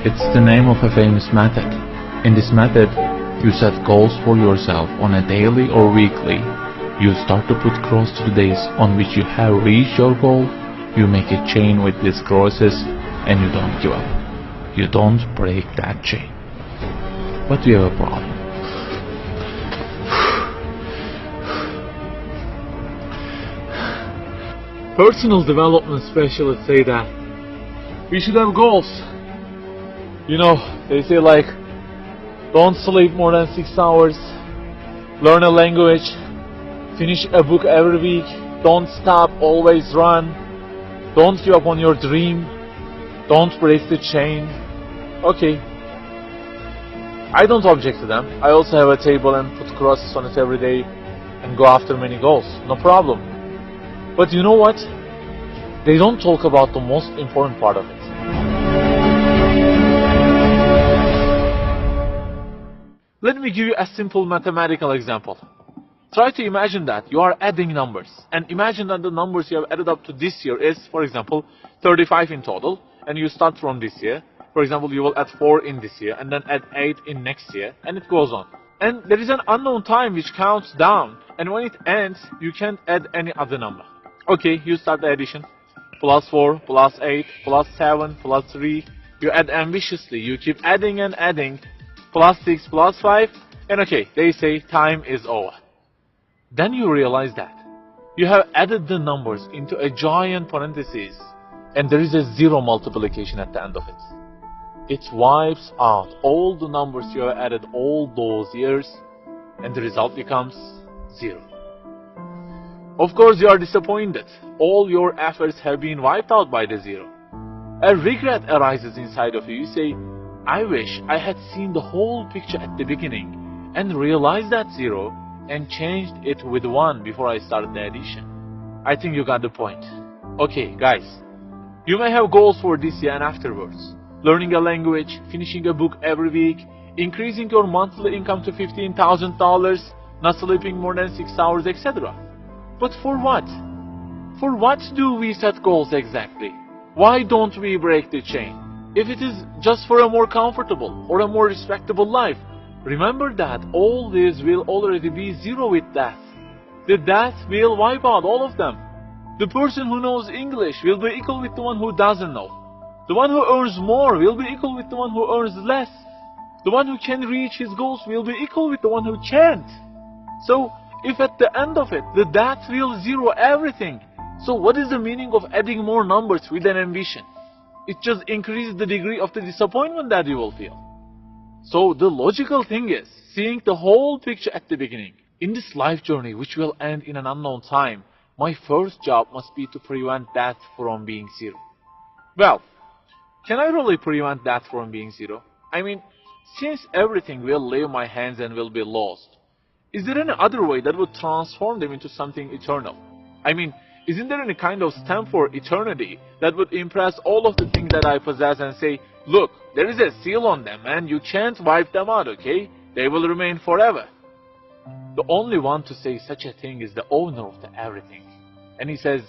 It's the name of a famous method. In this method, you set goals for yourself on a daily or weekly. You start to put cross to the days on which you have reached your goal. You make a chain with these crosses and you don't give up. You don't break that chain. But we have a problem. Personal development specialists say that we should have goals. You know, they say like, don't sleep more than 6 hours, learn a language, finish a book every week, don't stop, always run, don't give up on your dream, don't break the chain. Okay, I don't object to them. I also have a table and put crosses on it every day and go after many goals, no problem. But you know what? They don't talk about the most important part of it. Let me give you a simple mathematical example. Try to imagine that you are adding numbers, and imagine that the numbers you have added up to this year is, for example, 35 in total, and you start from this year. For example, you will add 4 in this year, and then add 8 in next year, and it goes on. And there is an unknown time which counts down, and when it ends, you can't add any other number. Okay, you start the addition. Plus 4, plus 8, plus 7, plus 3. You add ambitiously, you keep adding and adding. Plus 6, plus 5, and okay, they say time is over. Then you realize that you have added the numbers into a giant parenthesis, and there is a zero multiplication at the end of it. It wipes out all the numbers you have added all those years, and the result becomes 0. Of course, you are disappointed. All your efforts have been wiped out by the 0. A regret arises inside of you. You say, I wish I had seen the whole picture at the beginning and realized that 0 and changed it with 1 before I started the addition. I think you got the point. Okay, guys, you may have goals for this year and afterwards. Learning a language, finishing a book every week, increasing your monthly income to $15,000, not sleeping more than 6 hours, etc. But for what? For what do we set goals exactly? Why don't we break the chain? If it is just for a more comfortable or a more respectable life, remember that all this will already be 0 with death. The death will wipe out all of them. The person who knows English will be equal with the one who doesn't know. The one who earns more will be equal with the one who earns less. The one who can reach his goals will be equal with the one who can't. So, if at the end of it, the death will 0 everything, so what is the meaning of adding more numbers with an ambition? It just increases the degree of the disappointment that you will feel. So the logical thing is, seeing the whole picture at the beginning. In this life journey, which will end in an unknown time, my first job must be to prevent death from being 0. Well, can I really prevent death from being 0? I mean, since everything will leave my hands and will be lost, is there any other way that would transform them into something eternal? I mean, isn't there any kind of stamp for eternity that would impress all of the things that I possess and say, look, there is a seal on them and you can't wipe them out, okay? They will remain forever. The only one to say such a thing is the owner of the everything. And he says,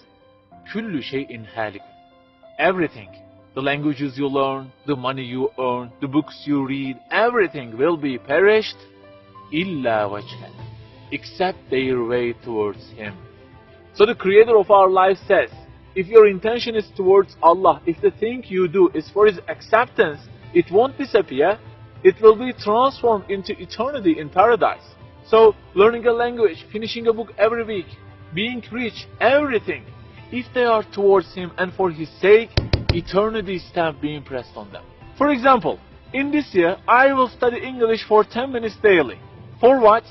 كُلُّ شَيْءٍ هَالِكٌ. Everything, the languages you learn, the money you earn, the books you read, everything will be perished, إِلَّا وَجْهًا, except their way towards Him. So the Creator of our life says, if your intention is towards Allah, if the thing you do is for His acceptance, it won't disappear, it will be transformed into eternity in paradise. So, learning a language, finishing a book every week, being rich, everything, if they are towards Him and for His sake, eternity stamp being pressed on them. For example, in this year, I will study English for 10 minutes daily. For what?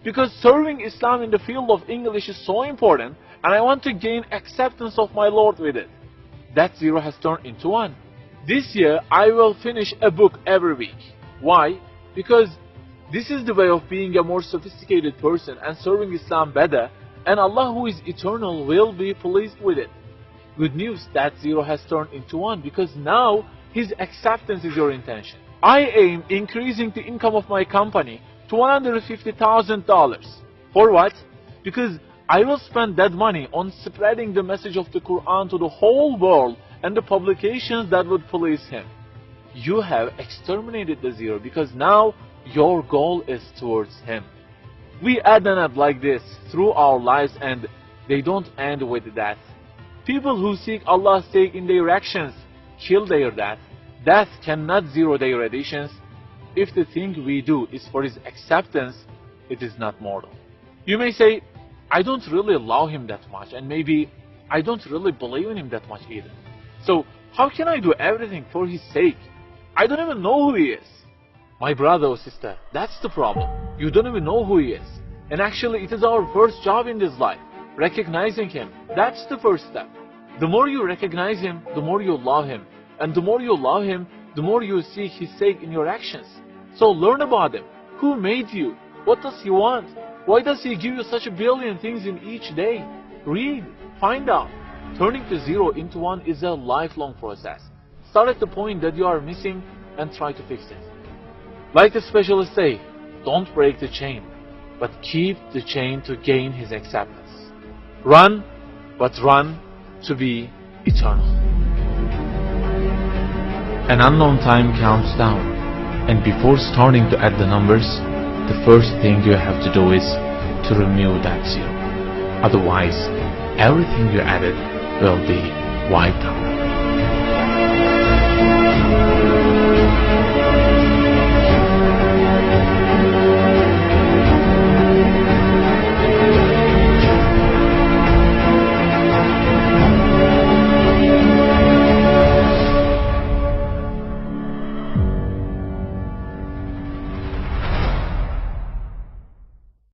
Because serving Islam in the field of English is so important, and I want to gain acceptance of my Lord with it. That 0 has turned into 1. This year, I will finish a book every week. Why? Because this is the way of being a more sophisticated person and serving Islam better, and Allah, who is eternal, will be pleased with it. Good news, that 0 has turned into 1, because now His acceptance is your intention. I aim increasing the income of my company to $150,000. For what? Because I will spend that money on spreading the message of the Quran to the whole world and the publications that would please Him. you have exterminated the zero, because now your goal is towards him. We add and add like this through our lives, and they don't end with death. People who seek Allah's sake in their actions kill their death. Death cannot zero their additions. If the thing we do is for His acceptance, it is not mortal. You may say, I don't really love Him that much, and maybe I don't really believe in Him that much either. So how can I do everything for His sake? I don't even know who He is. My brother or sister, that's the problem. You don't even know who He is. And actually it is our first job in this life, recognizing Him. That's the first step. The more you recognize Him, the more you love Him. And the more you love Him, the more you seek His sake in your actions. So learn about Him. Who made you? What does He want? Why does He give you such a billion things in each day? Read, find out. Turning the zero into one is a lifelong process. Start at the point that you are missing and try to fix it. Like the specialists say, don't break the chain, but keep the chain to gain His acceptance. Run, but run to be eternal. An unknown time counts down, and before starting to add the numbers, the first thing you have to do is to remove that zero. Otherwise, everything you added will be wiped out.